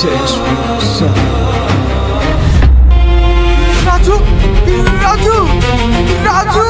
শেষ ভরসা। Raju Raju Raju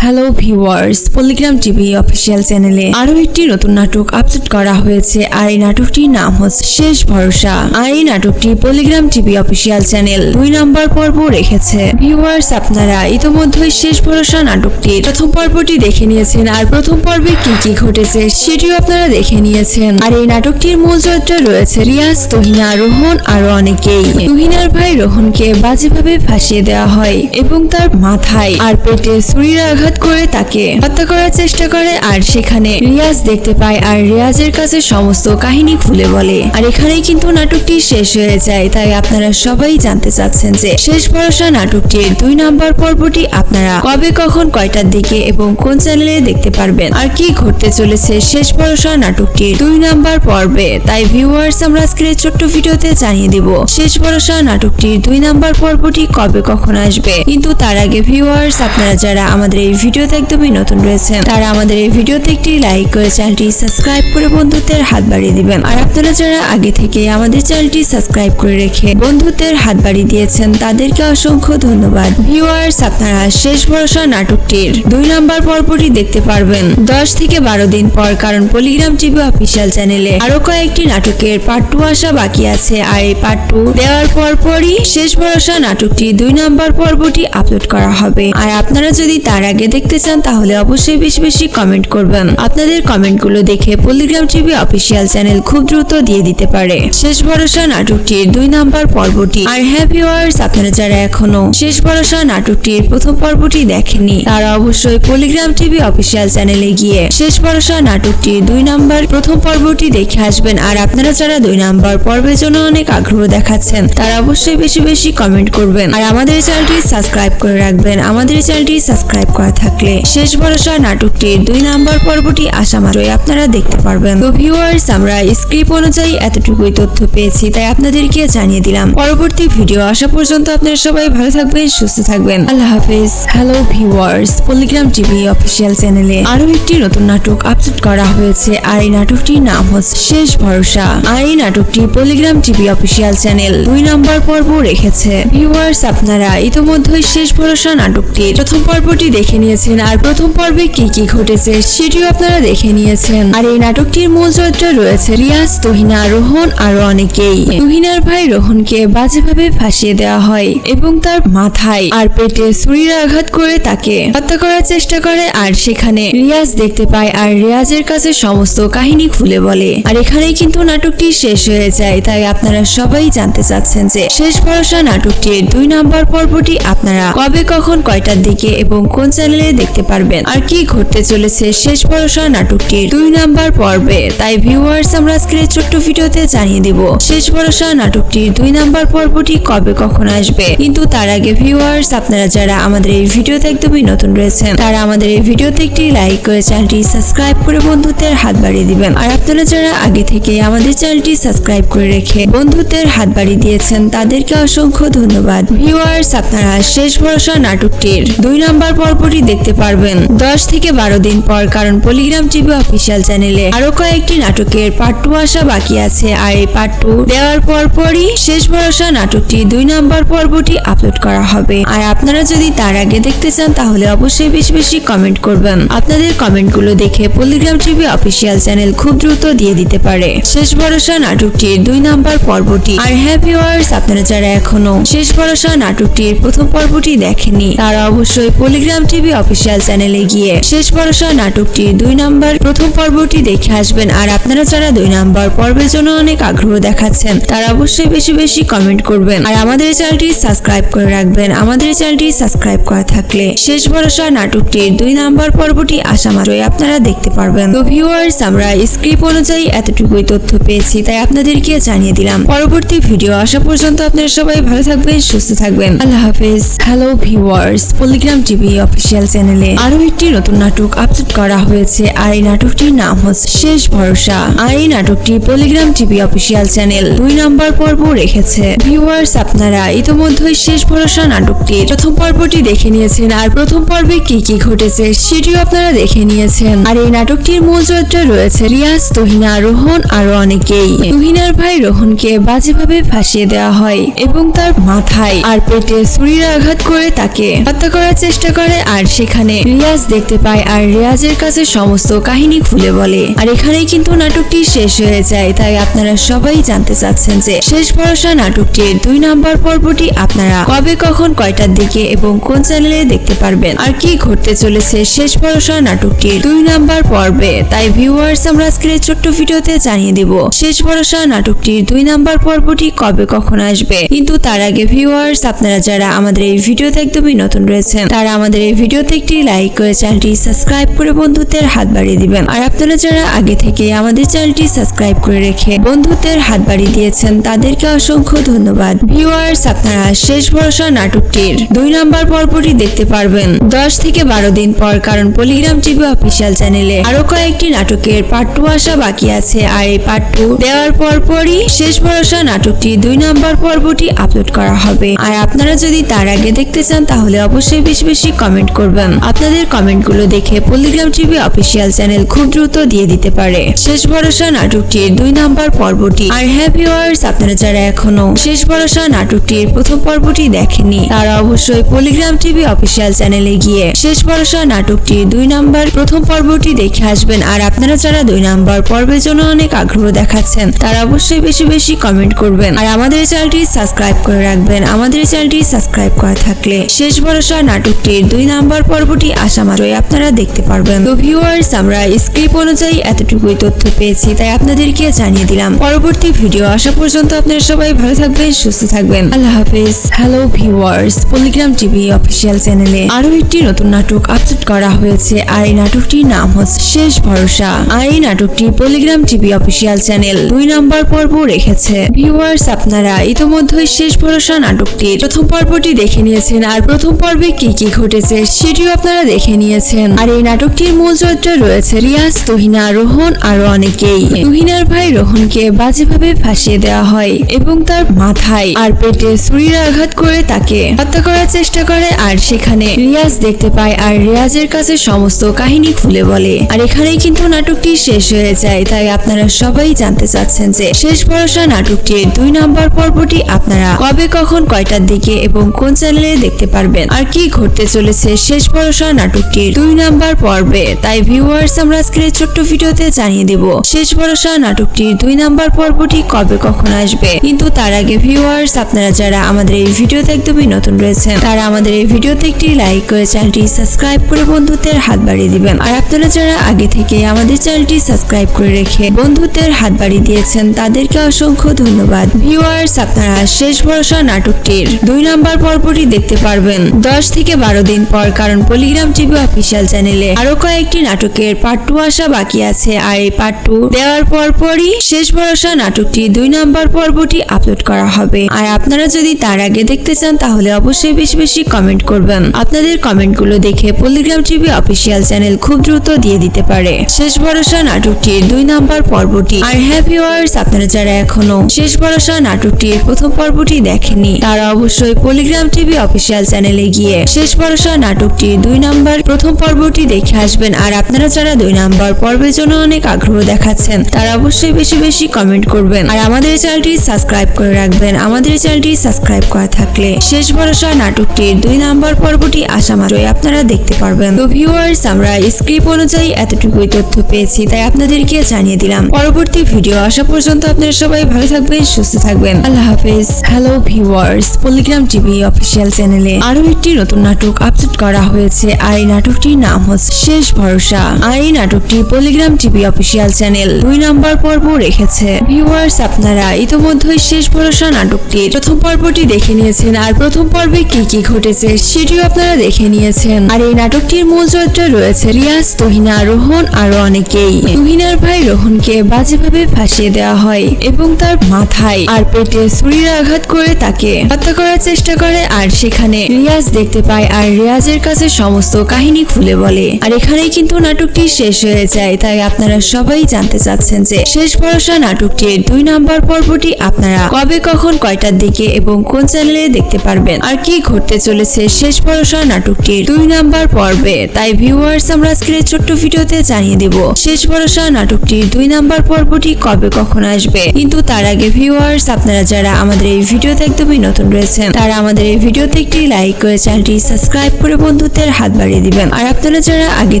hello viewers, Polygram TV official চ্যানেলে আরো একটি নতুন নাটক আপলোড করা হয়েছে আর এই নাটকটির নাম হচ্ছে শেষ ভরসা। আর এই নাটকটি পলিগ্রাম টিভি অফিসিয়াল চ্যানেল 2 নম্বর পর্ব রেখেছে। ভিউয়ার্স, আপনারা ইতোমধ্যেই শেষ ভরসা নাটকটির প্রথম পর্বটি দেখে নিয়েছেন আর প্রথম পর্বে কি কি ঘটেছে সেটিও আপনারা দেখে নিয়েছেন। আর এই নাটকটির মূল চরিত্রে রয়েছে রিয়াজ, তহিনা, রোহন আরো অনেকেই। তহিনার ভাই রোহনকে বাজেভাবে ফাঁসিয়ে দেওয়া হয় এবং তার মাথায় আর পেটে ছুরির আঘাত করে তাকে হত্যা করার চেষ্টা করে আর সেখানে রিয়াজ দেখতে পায় আর রিয়াজের কাছে সমস্ত কাহিনী খুলে বলে। আর এখানেই কিন্তু নাটকটি শেষ হয়ে যায়। তাই আপনারা সবাই জানতে চাচ্ছেন যে শেষ ভরসা নাটকটির 2 নম্বর পর্বটি আপনারা কবে, কখন, কয়টার দিকে এবং কোন চ্যানেলে দেখতে পারবেন আর কি ঘটতে চলেছে শেষ ভরসা নাটকটির 2 নম্বর পর্বে। তাই ভিউয়ার্স, আমরা আজকের ছোট্ট ভিডিওতে জানিয়ে দিব শেষ ভরসা নাটকটির 2 নম্বর পর্বটি কবে, কখন আসবে। কিন্তু তার আগে ভিউয়ার্স, আপনারা যারা আমাদের এই ভিডিওতে একদমই নতুন রয়েছেন তারা আমাদের এই ভিডিওতে একটি লাইক করে চ্যানেলটি সাবস্ক্রাইব করে বন্ধুত্বের হাত বাড়িয়ে দিবেন। আর আপনারা যারা আগে থেকে আমাদের চ্যানেলটি সাবস্ক্রাইব করে রেখে বন্ধুত্বের হাত বাড়িয়ে দিয়েছেন তাদেরকে অসংখ্য ধন্যবাদ। ভিউয়ার্স, আপনারা শেষ ভরসা নাটকটির 2 নম্বর পর্বটি দেখতে পারবেন 10 থেকে 12 দিন পর, কারণ পলিগ্রাম টিভি অফিসিয়াল চ্যানেলে আরো কয়েকটি নাটকের পার্ট 2 আসা বাকি আছে। আর এই পার্ট 2 দেওয়ার পরই শেষ ভরসা নাটকটি 2 নম্বর পর্বটি আপলোড করা হবে। আর আপনারা যদি তার আগে দেখতে চান তাহলে অবশ্যই বেশি বেশি কমেন্ট করবেন। আপনাদের কমেন্টগুলো দেখে পলিগ্রাম টিভি অফিসিয়াল চ্যানেল খুব দ্রুত দিয়ে দিতে পারে শেষ ভরসা নাটকটির 2 নম্বর পর্বটি। আর হ্যাঁ ভিউয়ার্স, আপনারা যারা এখনো শেষ ভরসা নাটকটির প্রথম পর্বটি দেখেননি তারা অবশ্যই পলিগ্রাম টিভি অফিসিয়াল চ্যানেলে গিয়ে শেষ ভরসা নাটকটির 2 নম্বর প্রথম পর্বটি দেখে আসবেন। আর আপনারা যারা 2 নম্বর পর্বের জন্য অনেক আগ্রহ দেখাচ্ছেন তারা অবশ্যই বেশি বেশি কমেন্ট করবেন আর আমাদের চ্যানেলটি সাবস্ক্রাইব করে রাখবেন। আমাদের চ্যানেলটি সাবস্ক্রাইব করা থাকলে শেষ ভরসা নাটকটির 2 নম্বর পর্বটি আসা মাত্রই আপনারা দেখতে পারবেন। তো ভিউয়ার্স, আমরা স্ক্রিপ্ট অনুযায়ী এতটুকুই তথ্য পেয়েছি তাই আপনাদেরকে জানিয়ে দিলাম। পরবর্তী ভিডিও আসা পর্যন্ত আপনারা সবাই ভালো থাকবেন, সুস্থ থাকবেন। আল্লাহ হাফেজ। Hello viewers, Polygram TV official চ্যানেলে আরো একটি নতুন নাটক আপলোড করা হয়েছে আর এই নাটকটির নাম হচ্ছে শেষ ভরসা। আর এই নাটকটি পলিগ্রাম টিভি অফিসিয়াল চ্যানেল 2 নম্বর পর্ব রেখেছে। ভিউয়ার্স, আপনারা ইতোমধ্যেই শেষ ভরসা নাটকটির প্রথম পর্বটি দেখে নিয়েছেন আর প্রথম পর্বে কি কি ঘটেছে সেটিও আপনারা দেখে নিয়েছেন। আর এই নাটকটির মূল চরিত্রে রয়েছে রিয়াজ, তহিনা, রোহন আরো অনেকেই। তহিনার ভাই রোহনকে বাজেভাবে ফাঁসিয়ে দেওয়া হয় এবং তার মাথায় আর পেটে ছুরির আঘাত করে তাকে হত্যা করার চেষ্টা করে আর সেখানে রিয়াজ দেখতে পায় আর রিয়াজের কাছে সমস্ত কাহিনী খুলে বলে। আর এখানেই কিন্তু নাটকটি শেষ হয়ে যায়। তাই আপনারা সবাই জানতে চাচ্ছেন যে শেষ ভরসা নাটকটির 2 নম্বর পর্বটি আপনারা কবে, কখন, কয়টার দিকে এবং কোন চ্যানেলে দেখতে পারবেন আর কি ঘটতে চলেছে শেষ ভরসা নাটকটির 2 নম্বর পর্বে। তাই ভিউয়ার্স, আমরা আজকের এই ছোট্ট ভিডিওতে জানিয়ে দিব শেষ ভরসা নাটকটির 2 নম্বর পর্বটি কবে, কখন আসবে। কিন্তু তার আগে ভিউয়ার্স, আপনারা যারা আমাদের এই ভিডিওতে একদমই নতুন রয়েছেন তারা আমাদের এই ভিডিওতে একটি লাইক করে চ্যানেলটি সাবস্ক্রাইব করে বন্ধুত্বের হাত বাড়িয়ে দিবেন। আর আপনারা যারা আগে থেকে আমাদের চ্যানেলটি সাবস্ক্রাইব করে রেখে বন্ধুত্বের হাত বাড়িয়ে দিয়েছেন তাদেরকে অসংখ্য ধন্যবাদ। ভিউয়ার্স, আপনারা শেষ ভরসা নাটকটির 2 নম্বর পর্বটি দেখতে পারবেন 10 থেকে 12 দিন পর, কারণ পলিগ্রাম টিভি অফিসিয়াল চ্যানেলে আরো কয়েকটি নাটকের পার্ট 2 আসা বাকি আছে। আর এই পার্ট 2 দেওয়ার পরই শেষ ভরসা নাটকটি 2 নম্বর পর্বটি আপলোড করা হবে। আর আপনারা যদি তার আগে দেখতে চান তাহলে অবশ্যই বেশি বেশি কমেন্ট করবেন। আপনাদের কমেন্টগুলো দেখে পলিগ্রাম টিভি অফিসিয়াল চ্যানেল খুব দ্রুত দিয়ে দিতে পারে শেষ ভরসা নাটকটির 2 নম্বর পর্বটি। আর হ্যাঁ ভিউয়ার্স, আপনারা যারা এখনো শেষ ভরসা নাটকটির প্রথম পর্বটি দেখেননি তারা অবশ্যই পলিগ্রাম টিভি অফিসিয়াল চ্যানেলে গিয়ে শেষ ভরসা নাটকটির 2 নম্বর প্রথম পর্বটি দেখে আসবেন। আর আপনারা যারা 2 নম্বর পর্বের জন্য অনেক আগ্রহ দেখাচ্ছেন তারা অবশ্যই বেশি বেশি কমেন্ট করবেন আর আমাদের চ্যানেলটি সাবস্ক্রাইব করে রাখবেন। আমাদের চ্যানেলটি সাবস্ক্রাইব করা থাকলে শেষ ভরসা নাটকটির 2 নম্বর পর্বটি আসা মাত্রই আপনারা দেখতে পারবেন। তো ভিউয়ার্স, আমরা স্ক্রিপ্ট অনুযায়ী এতটুকুই তথ্য পেয়েছি তাই আপনাদেরকে জানিয়ে দিলাম। পরবর্তী ভিডিও আসা পর্যন্ত আপনারা সবাই ভালো থাকবেন, সুস্থ থাকবেন। আল্লাহ হাফেজ। Hello viewers, Polygram TV official official চ্যানেলে আরো একটি নতুন নাটক আপলোড করা হয়েছে আর এই নাটকটির নাম হচ্ছে শেষ ভরসা। আর এই নাটকটি পলিগ্রাম টিভি অফিসিয়াল চ্যানেল 2 নম্বর পর্ব রেখেছে। ভিউয়ার্স, আপনারা ইতোমধ্যেই শেষ ভরসা নাটকটির প্রথম পর্বটি দেখে নিয়েছেন আর প্রথম পর্বে কি কি ঘটেছে সেটিও আপনারা দেখে নিয়েছেন। আর এই নাটকটির মূল চরিত্রে রয়েছে রিয়াজ, তুহিনা, রোহন আরো অনেকেই। তুহিনার ভাই রোহনকে বাজেভাবে ফাঁসিয়ে দেওয়া হয় এবং তার মাথায় আর পেটে ছুরির আঘাত করে তাকে হত্যা করার চেষ্টা করে আর সেখানে রিয়াজ দেখতে পায় আর রিয়াজের কাছে সমস্ত কাহিনী খুলে বলে। আর এখানেই কিন্তু নাটকটি শেষ হয়ে যায়। তাই আপনারা সবাই জানতে চাচ্ছেন যে শেষ ভরসা নাটকটির 2 নম্বর পর্বটি আপনারা কবে, কখন, কয়টার দিকে এবং কোন চ্যানেলে দেখতে পারবেন আর কি ঘটতে চলেছে শেষ ভরসা নাটকটির 2 নম্বর পর্বে। তাই ভিউয়ার্স, আমরা আজকের এই ছোট্ট ভিডিওতে জানিয়ে দেব শেষ ভরসা নাটকটির 2 নম্বর পর্বটি কবে, কখন আসবে। কিন্তু তার আগে ভিউয়ার্স, আপনারা যারা আমাদের এই ভিডিওতে একদমই নতুন রয়েছেন তারা আমাদের এই ভিডিওতে একটি লাইক করে চ্যানেলটি সাবস্ক্রাইব করে বন্ধুত্বের হাত বাড়িয়ে দিবেন। আর আপনারা যারা আগে থেকে আমাদের চ্যানেলটি সাবস্ক্রাইব করে রেখে বন্ধুত্বের হাত বাড়িয়ে দিয়েছেন তাদেরকে অসংখ্য ধন্যবাদ। ভিউয়ার্স, আপনারা শেষ ভরসা নাটকটির 2 নম্বর পর্বটি দেখতে পারবেন 10 থেকে 12 দিন পর, কারণ পলিগ্রাম টিভি অফিসিয়াল চ্যানেলে আরো কয়েকটি নাটকের পার্ট 2 আসা বাকি আছে। আর এই পার্ট 2 দেওয়ার পরপরই শেষ ভরসা নাটকটি 2 নম্বর পর্বটি আপলোড করা হবে। আর আপনারা যদি তার আগে দেখতে চান তাহলে অবশ্যই বেশি বেশি কমেন্ট করবেন। আপনাদের কমেন্টগুলো দেখে পলিগ্রাম টিভি অফিসিয়াল চ্যানেল খুব দ্রুত দিয়ে দিতে পারে শেষ ভরসা নাটকটির 2 নম্বর পর্বটি। আর হ্যাঁ ভিউয়ার্স, আপনারা যারা এখনো শেষ ভরসা নাটকটির প্রথম পর্বটি দেখেননি তারা অবশ্যই পলিগ্রাম টিভি অফিসিয়াল চ্যানেলে গিয়ে শেষ ভরসা নাটকটির 2 নম্বর প্রথম পর্বটি দেখে আসবেন। আর আপনারা যারা 2 নম্বর পর্বের জন্য অনেক আগ্রহ দেখাচ্ছেন তারা অবশ্যই বেশি বেশি কমেন্ট করবেন আর আমাদের চ্যানেলটি সাবস্ক্রাইব করে রাখবেন। আমাদের চ্যানেলটি সাবস্ক্রাইব করা থাকলে শেষ ভরসা নাটকটির 2 নম্বর পর্বটি আসা মাত্রই আপনারা দেখতে পারবেন। তো ভিউয়ার্স, আমরা স্ক্রিপ্ট অনুযায়ী এতটুকুই তথ্য পেয়েছি তাই আপনাদেরকে জানিয়ে দিলাম। পরবর্তী ভিডিও আসা পর্যন্ত আপনারা সবাই ভালো থাকবেন, সুস্থ থাকবেন। আল্লাহ হাফেজ। Hello viewers, Polygram TV official চ্যানেলে আরো একটি নতুন নাটক আপলোড করা হয়েছে আর এই নাটকটির নাম হচ্ছে শেষ ভরসা। আর এই নাটকটি পলিগ্রাম টিভি অফিসিয়াল চ্যানেল 2 নম্বর পর্ব রেখেছে। ভিউয়ার্স, আপনারা ইতোমধ্যেই শেষ ভরসা নাটকটির প্রথম পর্বটি দেখে নিয়েছেন আর প্রথম পর্বে কি কি ঘটেছে সেটিও আপনারা দেখে নিয়েছেন। আর এই নাটকটির মূল চরিত্রে রয়েছে রিয়াজ, তুহিনা, রোহন আরো অনেকেই। তুহিনার ভাই রোহনকে বাজেভাবে ফাঁসিয়ে দেওয়া হয় এবং তার মাথায় আর পেটে ছুরির আঘাত করে তাকে হত্যা করার চেষ্টা করে আর সেখানে রিয়াজ দেখতে পায় আর রিয়াজের কাছে সমস্ত কাহিনী খুলে বলে। আর এখানেই কিন্তু নাটকটি শেষ হয়ে যায়। তাই আপনারা সবাই জানতে চাচ্ছেন যে শেষ ভরসা নাটকটির 2 নম্বর পর্বটি আপনারা কবে, কখন, কয়টার দিকে এবং কোন চ্যানেলে দেখতে পারবেন আর কি ঘটতে চলেছে শেষ ভরসা নাটকটির 2 নম্বর পর্বে। তাই ভিউয়ার্স, আমরা আজকের এই ছোট্ট ভিডিওতে জানিয়ে দেব শেষ ভরসা নাটকটির 2 নম্বর পর্বটি কবে, কখন আসবে। কিন্তু তার আগে ভিউয়ার্স, আপনারা যারা আমাদের এই ভিডিওতে একদমই নতুন রয়েছেন তারা আমাদের এই ভিডিওতে একটি লাইক করে চ্যানেলটি সাবস্ক্রাইব করে বন্ধুত্বের হাত বাড়িয়ে দিবেন। আর আপনারা যারা আগে থেকে আমাদের চ্যানেলটি সাবস্ক্রাইব করে রেখে বন্ধুত্বের হাত বাড়িয়ে দিয়েছেন তাদেরকে অসংখ্য ধন্যবাদ। ভিউয়ার্স, আপনারা শেষ ভরসা নাটকটির 2 নম্বর পর্বটি দেখতে পারবেন 10 থেকে 12 দিন পর, কারণ পলিগ্রাম টিভি অফিসিয়াল চ্যানেলে আরো কয়েকটি নাটকের পার্ট 2 আসা বাকি আছে। আর এই পার্ট 2 দেওয়ার পরপরই শেষ ভরসা নাটকটি 2 নম্বর পর্বটি আপলোড করা হবে। আর আপনারা যদি তার আগে দেখতে চান তাহলে অবশ্যই বেশি বেশি কমেন্ট করবেন। আপনাদের কমেন্টগুলো দেখে পলিগ্রাম টিভি অফিসিয়াল চ্যানেল খুব দ্রুত দিয়ে দিতে পারে শেষ ভরসা নাটকটির 2 নম্বর পর্বটি। আর হ্যাঁ ভিউয়ার্স, আপনারা যারা এখনো শেষ ভরসা নাটকটির প্রথম পর্বটি দেখেননি তারা অবশ্যই পলিগ্রাম টিভি অফিসিয়াল চ্যানেলে গিয়ে শেষ ভরসা নাটকটির 2 নম্বর প্রথম পর্বটি দেখে আসবেন। আর আপনারা যারা 2 নম্বর পর্বের জন্য অনেক আগ্রহ দেখাচ্ছেন তারা অবশ্যই বেশি বেশি কমেন্ট করবেন আর আমাদের চ্যানেলটি সাবস্ক্রাইব করে রাখবেন। আমাদের চ্যানেলটি সাবস্ক্রাইব করা থাকলে শেষ ভরসা নাটকটির 2 নম্বর পর্বটি আসা মাত্রই আপনারা দেখতে পারবেন। তো ভিউয়ার্স, আমরা স্ক্রিপ্ট অনুযায়ী এতটুকুই তথ্য পেয়েছি তাই আপনাদেরকে জানিয়ে দিলাম। পরবর্তী ভিডিও আসা পর্যন্ত আপনারা সবাই ভালো থাকবেন, সুস্থ থাকবেন। আল্লাহ হাফেজ। Hello viewers, Polygram TV official চ্যানেলে আরো একটি নতুন নাটক আপলোড করা হয়েছে আর এই নাটকটির নাম হচ্ছে শেষ ভরসা। আর এই নাটকটি পলিগ্রাম টিভি অফিসিয়াল চ্যানেল 2 নম্বর পর্ব রেখেছে। ভিউয়ার্স, আপনারা ইতোমধ্যেই শেষ ভরসা নাটকটির প্রথম পর্বটি দেখে নিয়েছেন আর প্রথম পর্বে কি কি ঘটেছে সেটিও আপনারা দেখে নিয়েছেন। আর এই নাটকটির মূল চরিত্রে রয়েছে রিয়াজ, তুহিনা, রোহন আরো অনেকেই। তুহিনার ভাই রোহনকে বাজেভাবে ফাঁসিয়ে দেওয়া হয় এবং তার মাথায় আর পেটে ছুরির আঘাত করে তাকে হত্যা করার চেষ্টা করে আর সেখানে রিয়াজ দেখতে পায় আর রিয়াজের কাছে কাছে সমস্ত কাহিনী খুলে বলে। আর এখানেই কিন্তু নাটকটি শেষ হয়ে যায়। তাই আপনারা সবাই জানতে চাচ্ছেন যে শেষ ভরসা নাটকটির 2 নাম্বার পর্বটি আপনারা কবে কখন কয়টার দিকে এবং কোন চ্যানেলে দেখতে পারবেন, আর কি ঘটতে চলেছে শেষ ভরসা নাটকটির 2 নাম্বার পর্বে। তাই ভিউয়ার্স, আমরা আজকের ছোট্ট ভিডিওতে জানিয়ে দিব শেষ ভরসা নাটকটির 2 নাম্বার পর্বটি কবে কখন আসবে। কিন্তু তার আগে ভিউয়ার্স, আপনারা যারা আমাদের এই ভিডিওতে একদমই নতুন রয়েছেন তারা আমাদের এই ভিডিওতে একটি লাইক করে চ্যানেলটি সাবস্ক্রাইব করে বন্ধুত্বের হাত বাড়িয়ে দিবেন। আর আপনারা যারা আগে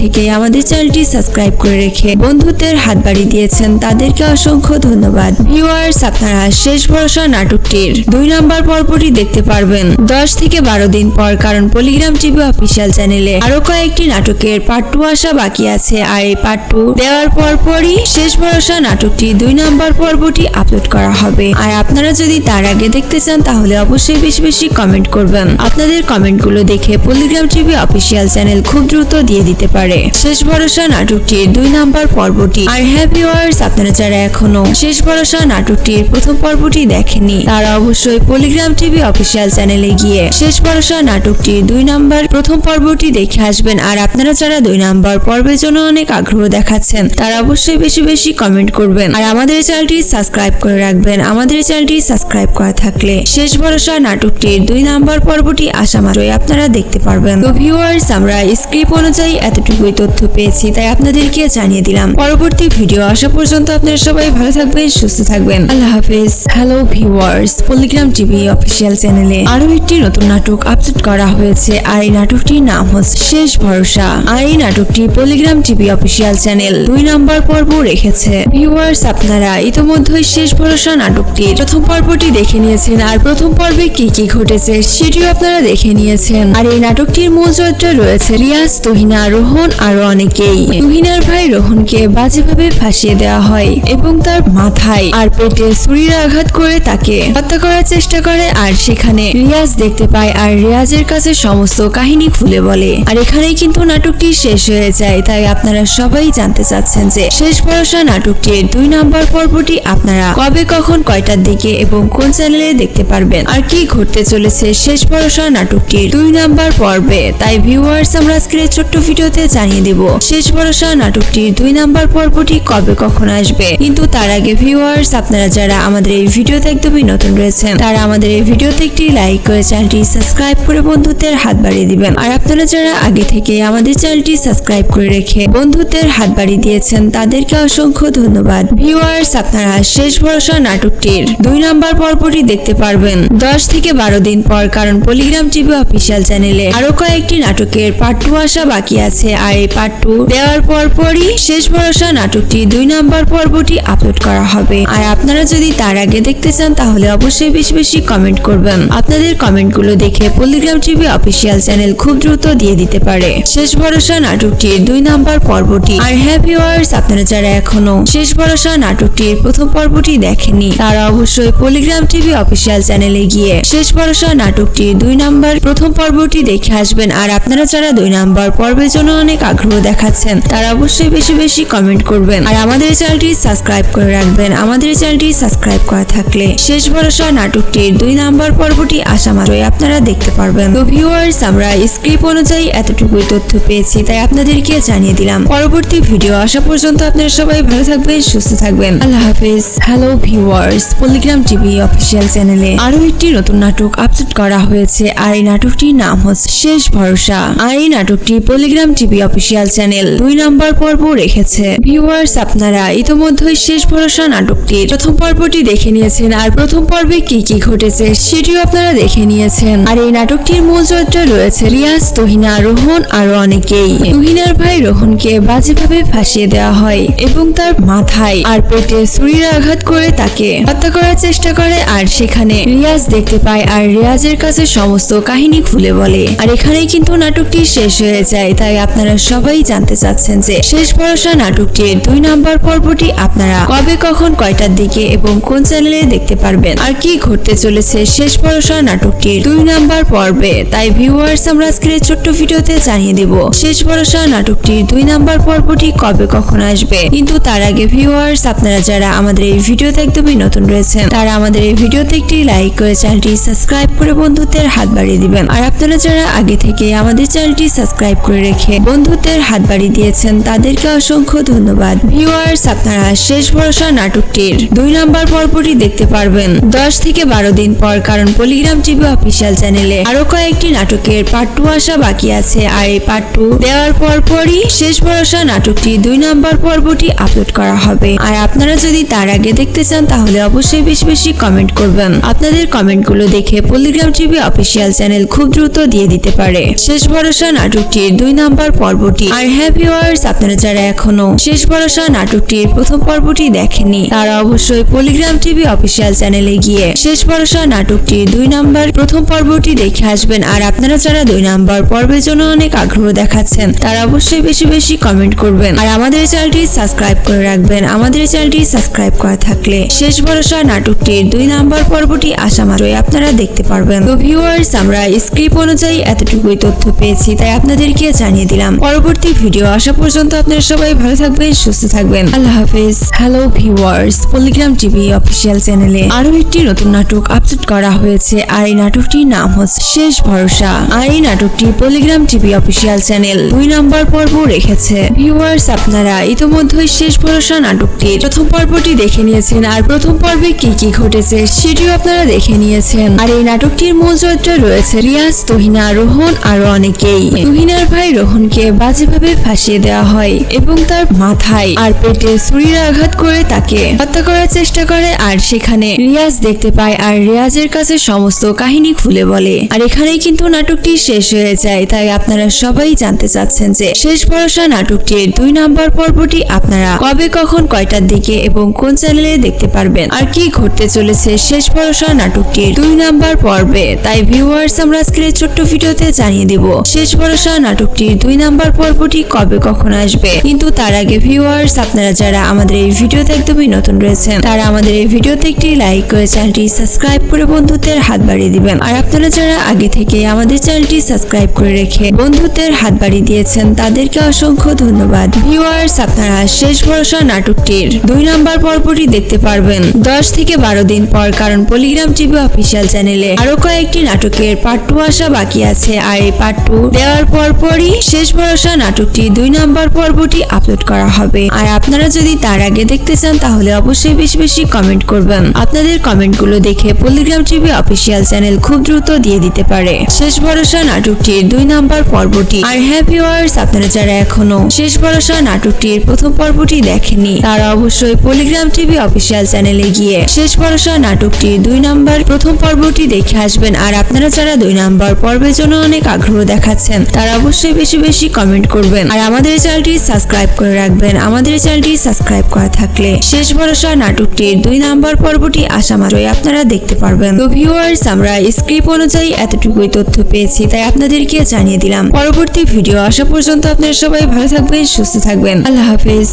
থেকে আমাদের চ্যানেলটি সাবস্ক্রাইব করে রেখে বন্ধুত্বের হাত বাড়িয়ে দিয়েছেন তাদেরকে অসংখ্য ধন্যবাদ। ভিউয়ার্স, আপনারা শেষ ভরসা নাটকটির 2 নাম্বার পর্বটি দেখতে পারবেন 10 থেকে 12 দিন পর, কারণ পলিগ্রাম টিভি অফিসিয়াল চ্যানেলে আরো কয়েকটি নাটকের পার্ট 2 আসা বাকি আছে। আর এই পার্ট 2 দেওয়ার পরপরই শেষ ভরসা নাটকটি 2 নাম্বার পর্বটি আপলোড করা হবে। আর আপনারা যদি তার আগে দেখতে চান তাহলে অবশ্যই বেশি বেশি কমেন্ট করবেন। আপনাদের কমেন্টগুলো দেখে পলিগ্রাম টিভি অফিসিয়াল চ্যানেল খুব দ্রুত দিয়ে দিতে পারে শেষ ভরসা নাটকটির 2 নাম্বার পর্বটি। আর হ্যাঁ ভিউয়ার্স, আপনারা যারা এখনো শেষ ভরসা নাটকটির প্রথম পর্বটি দেখেননি তারা অবশ্যই পলিগ্রাম টিভি অফিসিয়াল চ্যানেলে গিয়ে শেষ ভরসা নাটকটির 2 নাম্বার প্রথম পর্বটি দেখে আসবেন। আর আপনারা যারা 2 নাম্বার পর্বের জন্য অনেক আগ্রহ দেখাচ্ছেন তারা অবশ্যই বেশি বেশি কমেন্ট করবেন। আর আমাদের চ্যানেলটি সাবস্ক্রাইব করে রাখবেন। আমাদের চ্যানেলটি সাবস্ক্রাইব করা থাকলে শেষ ভরসা নাটকটির 2 নাম্বার পর্বটি আসা মাত্রই আপনারা দেখতে পারবেন। তো ভিউয়ার্স, আমরা স্ক্রিপ্ট অনুযায়ী এতটুকুই তথ্য পেয়েছি, তাই আপনাদেরকে জানিয়ে দিলাম। পরবর্তী ভিডিও আসা পর্যন্ত আপনারা সবাই ভালো থাকবেন, সুস্থ থাকবেন। আল্লাহ হাফেজ। Hello viewers, Polygram TV official চ্যানেলে আরো একটি নতুন নাটক আপলোড করা হয়েছে। আর এই নাটকটির নাম হচ্ছে শেষ ভরসা। আর এই নাটকটি Polygram TV official channel 2 number পর্ব রেখেছে। ভিউয়ার্স, আপনারা ইতোমধ্যেই শেষ ভরসা নাটকটির প্রথম পর্বটি দেখে নিয়েছেন। আর প্রথম পর্বে কি কি ঘটেছে সেটিও আপনারা দেখে নিয়েছেন। আর এই নাটকটির মূল চরিত্রে রয়েছে রিয়াজ, তুহিনা, রোহন আরো অনেকেই। তুহিনার ভাই রোহনকে বাজেভাবে ফাঁসিয়ে দেওয়া হয় এবং তার মাথায় আর পেটে ছুরির আঘাত করে তাকে হত্যা করার চেষ্টা করে। আর সেখানে রিয়াজ দেখতে পায় আর রিয়াজের কাছে সমস্ত কাহিনী খুলে বলে। আর এখানেই কিন্তু নাটকটি শেষ হয়ে যায়। তাই আপনারা সবাই জানতে চাচ্ছেন যে শেষ ভরসা নাটকটির 2 নাম্বার পর্বটি আপনারা কবে কখন কয়টার দিকে এবং কোন চ্যানেলে দেখতে পারবেন, আর কি ঘটতে চলেছে শেষ ভরসা নাটকটির 2 নাম্বার পর্বে। তাই ভিউয়ার্স, আমরা আজকের ছোট্ট ভিডিওতে জানিয়ে দেব শেষ ভরসা নাটকটির 2 নাম্বার পর্বটি কবে কখন আসবে। কিন্তু তার আগে ভিউয়ার্স, আপনারা যারা আমাদের এই ভিডিওতে একদমই নতুন রয়েছেন তারা আমাদের এই ভিডিওতে একটি লাইক করে চ্যানেলটি সাবস্ক্রাইব করে বন্ধুত্বের হাত বাড়িয়ে দিবেন। আর আপনারা যারা আগে থেকে আমাদের চ্যানেলটি সাবস্ক্রাইব করে রেখে বন্ধুত্বের হাত বাড়িয়ে দিয়েছেন তাদেরকে অসংখ্য ধন্যবাদ। ভিউয়ার্স, আপনারা শেষ ভরসা নাটকটির 2 নাম্বার পর্বটি দেখতে পারবেন 10 থেকে 12 দিন পর, কারণ পলিগ্রাম টিভি অফিসিয়াল চ্যানেলে আরো কয়েকটি নাটকের পার্ট 2 আসা বাকি আছে। আর এই পার্ট 2 দেওয়ার পরপরই শেষ ভরসা নাটকটি 2 নাম্বার পর্বটি আপলোড করা হবে। আর আপনারা যদি তার আগে দেখতে চান তাহলে অবশ্যই বেশি বেশি কমেন্ট করবেন। আপনাদের কমেন্টগুলো দেখে পলিগ্রাম টিভি অফিসিয়াল চ্যানেল খুব দ্রুত দিয়ে দিতে পারে শেষ ভরসা নাটকটির 2 নাম্বার পর্বটি। আর হ্যাঁ ভিউয়ার্স, আপনারা যারা এখনো শেষ ভরসা নাটকটির প্রথম পর্বটি দেখেননি তারা অবশ্যই পলিগ্রাম টিভি অফিসিয়াল চ্যানেলে গিয়ে শেষ ভরসা নাটকটির 2 নাম্বার প্রথম পর্বটি দেখে আসবেন। আর আপনারা যারা 2 নাম্বার পর্বের জন্য অনেক আগ্রহ দেখাচ্ছেন তারা অবশ্যই বেশি বেশি কমেন্ট করবেন। আর আমাদের চ্যানেলটি সাবস্ক্রাইব করে রাখবেন। আমাদের চ্যানেলটি সাবস্ক্রাইব করা থাকলে শেষ ভরসা নাটকটির 2 নাম্বার পর্বটি আসা মাত্রই আপনারা দেখতে পারবেন। তো ভিউয়ার্স, আমরা স্ক্রিপ্ট অনুযায়ী এতটুকুই তথ্য পেয়েছি, তাই আপনাদেরকে জানিয়ে দিলাম। পরবর্তী ভিডিও আসা পর্যন্ত আপনারা সবাই ভালো থাকবেন, সুস্থ থাকবেন। আল্লাহ হাফেজ। Hello viewers, Polygram TV official চ্যানেলে আরো একটি নতুন নাটক আপলোড করা হয়েছে। আর এই নাটকটির নাম হচ্ছে শেষ ভরসা। আর এই নাটকটি Polygram TV official channel 2 number পর্ব রেখেছে। ভিউয়ার্স, আপনারা ইতোমধ্যেই শেষ ভরসা নাটকটির প্রথম পর্বটি দেখে নিয়েছেন। আর প্রথম পর্বে কি কি ঘটেছে সেটিও আপনারা দেখে নিয়েছেন। আর এই নাটকটির মূল চরিত্রে রয়েছে রিয়াজ, তুহিনা, রোহন আরো অনেকেই। তুহিনার ভাই রোহনকে বাজেভাবে ফাঁসিয়ে দেওয়া হয় এবং তার মাথায় আর পেটে ছুরির আঘাত করে তাকে হত্যা করার চেষ্টা করে। আর সেখানে রিয়াজ দেখতে পায় আর রিয়াজের কাছে সমস্ত কাহিনী খুলে বলে। আর এখানেই কিন্তু নাটকটি শেষ হয়ে যায়। তাই আপনারা সবাই জানতে চাচ্ছেন যে শেষ ভরসা নাটকটির 2 নাম্বার পর্বটি আপনারা কবে কখন কয়টার দিকে এবং কোন চ্যানেলে দেখতে পারবেন, আর কি ঘটতে চলেছে শেষ ভরসা নাটকটির 2 নাম্বার পর্বে। তাই ভিউয়ার্স, আমরা আজকের ছোট্ট ভিডিওতে জানিয়ে দেব শেষ ভরসা নাটকটির 2 নাম্বার পর্বটি কবে কখন আসবে। কিন্তু তার আগে ভিউয়ার্স, আপনারা যারা আমাদের এই ভিডিওতে একদমই নতুন রয়েছেন তারা আমাদের এই ভিডিওতে একটি লাইক করে চ্যানেলটি সাবস্ক্রাইব করে বন্ধুত্বের হাত বাড়িয়ে দিবেন। আর আপনারা যারা আগে থেকে থেকে আমাদের চ্যানেলটি সাবস্ক্রাইব করে রেখে বন্ধুত্বের হাত বাড়িয়ে দিয়েছেন তাদেরকে অসংখ্য ধন্যবাদ। ভিউয়ার্স, আপনারা শেষ ভরসা নাটকটির 2 নম্বর পর্বটি দেখতে পারবেন 10 থেকে 12 দিন পর, কারণ পলিগ্রাম টিভি অফিসিয়াল চ্যানেলে আরো কয়েকটি নাটকের পার্ট 2 আসা বাকি আছে। আর এই পার্ট 2 দেওয়ার পরপরই শেষ ভরসা নাটকটি 2 নম্বর পর্বটি আপলোড করা হবে। আর আপনারা যদি তার আগে দেখতে চান তাহলে অবশ্যই বেশি বেশি কমেন্ট করবেন। আপনাদের কমেন্টগুলো দেখে পলিগ্রাম টিভি অফিসিয়াল চ্যানেল খুব দ্রুত দিয়ে দিতে পারে শেষ ভরসা নাটকটির 2 নম্বর পর্বটি। আর হ্যাঁ ভিউয়ার্স, আপনারা যারা এখনো শেষ ভরসা নাটকটির প্রথম পর্বটি দেখেননি তারা অবশ্যই পলিগ্রাম টিভি অফিসিয়াল চ্যানেলে গিয়ে শেষ ভরসা নাটকটির 2 নম্বর প্রথম পর্বটি দেখে আসবেন। আর আপনারা যারা 2 নম্বর পর্বের জন্য অনেক আগ্রহ দেখাচ্ছেন তারা অবশ্যই বেশি বেশি কমেন্ট করবেন আর আমাদের চ্যানেলটি সাবস্ক্রাইব করে রাখবেন। আমাদের চ্যানেলটি সাবস্ক্রাইব করা থাকলে শেষ ভরসা নাটকটির 2 নম্বর পর্বটি আসা মাত্রই আপনারা দেখতে পারবেন। তো ভিউয়ার্স, আমরা স্ক্রিপ্ট অনুযায়ী এতটুকুই তথ্য পেয়েছি, তাই আপনাদেরকে জানিয়ে দিলাম। পরবর্তী ভিডিও আসা পর্যন্ত আপনারা সবাই ভালো থাকবেন, সুস্থ থাকবেন। আল্লাহ হাফেজ। Hello viewers, Polygram TV official চ্যানেলে আরো একটি নতুন নাটক আপলোড করা হয়েছে। আর এই নাটকটির নাম হচ্ছে শেষ ভরসা। আর এই নাটকটি পলিগ্রাম টিভি অফিসিয়াল চ্যানেল 2 নম্বর পর্ব রেখেছে। ভিউয়ার্স, আপনারা ইতোমধ্যেই শেষ ভরসা নাটকটির প্রথম পর্বটি দেখে নিয়েছেন। আর প্রথম পর্বে কি কি ঘটেছে সেটিও আপনারা দেখে নিয়েছেন। আর এই নাটকটির মূল চরিত্রে রয়েছে রিয়াজ, তুহিনা, রোহন আরো অনেকেই। তুহিনার ভাই রোহনকে বাজেভাবে ফাঁসিয়ে দেওয়া হয় এবং তার মাথায় আর পেটে ছুরির আঘাত করে তাকে হত্যা করার চেষ্টা করে। আর সেখানে রিয়াজ দেখতে পায় আর রিয়াজের কাছে সমস্ত কাহিনী খুলে বলে। আর এখানেই কিন্তু নাটকটি শেষ হয়ে যায়। তাই আপনারা সবাই জানতে চাচ্ছেন যে শেষ ভরসা নাটকটির 2 নম্বর পর্বটি আপনারা কবে, কখন, কয়টার দিকে এবং কোন চ্যানেলে দেখতে পারবেন আর কি ঘটতে চলেছে শেষ ভরসা নাটকটির 2 নম্বর পর্বে। তাই ভিউয়ার্স, আমরা আজকের এই ছোট্ট ভিডিওতে জানিয়ে দেব শেষ ভরসা নাটকটির 2 নম্বর পর্বটি কবে কখন আসবে। কিন্তু তার আগে ভিউয়ার্স, আপনারা যারা আমাদের এই ভিডিওতে একদমই নতুন রয়েছেন তারা আমাদের এই ভিডিওতে একটি লাইক করে চ্যানেলটি সাবস্ক্রাইব করে বন্ধুত্বের হাত বাড়িয়ে দিবেন। আর আপনারা যারা আগে থেকে আমাদের চ্যানেলটি সাবস্ক্রাইব করে রেখে বন্ধুত্বের হাত বাড়িয়ে দিয়েছেন তাদেরকে অসংখ্য ধন্যবাদ। ভিউয়ার্স, আপনারা শেষ ভরসা নাটকটির 2 নম্বর পর্বটি দেখতে পারবেন 10 থেকে 12 দিন পর, কারণ পলিগ্রাম টিভি অফিসিয়াল চ্যানেলে আরো কয়েকটি নাটকের পার্ট 2 আসা বাকি আছে। আর এই পার্ট 2 দেওয়ার পরপরই শেষ ভরসা নাটকটি 2 নম্বর পর্বটি আপলোড করা হবে। আর আপনারা যদি তার আগে দেখতে চান তাহলে অবশ্যই বেশি বেশি কমেন্ট করবেন। আপনাদের কমেন্টগুলো দেখে পলিগ্রাম টিভি অফিসিয়াল চ্যানেল খুব দ্রুত দিয়ে দিতে পারে শেষ ভরসা নাটকটির 2 নম্বর পর্বটি। আর হ্যাঁ ভিউয়ার্স, আপনারা যারা এখনো শেষ ভরসা নাটকটির প্রথম পর্বটি দেখেননি তারা অবশ্যই পলিগ্রাম টিভি অফিসিয়াল চ্যানেলে গিয়ে শেষ ভরসা নাটকটির 2 নম্বর প্রথম পর্বটি দেখে আসবেন। আর আপনারা যারা 2 নম্বর পর্বের জন্য অনেক আগ্রহ দেখাচ্ছেন তারা অবশ্যই বেশি বেশি কমেন্ট করবেন আর আমাদের চ্যানেলটি সাবস্ক্রাইব করে রাখবেন। আমাদের চ্যানেলটি সাবস্ক্রাইব করা থাকলে শেষ ভরসা নাটকটির 2 নম্বর পর্বটি আসা মাত্রই আপনারা দেখতে পারবেন। তো ভিউয়ার্স, আমরা স্ক্রিপ্ট অনুযায়ী এতটুকুই তথ্য পেয়েছি, তাই আপনাদেরকে জানিয়ে দিলাম। পরবর্তী ভিডিও আসা পর্যন্ত আপনারা সবাই ভালো থাকবেন, সুস্থ থাকবেন। আল্লাহ হাফেজ।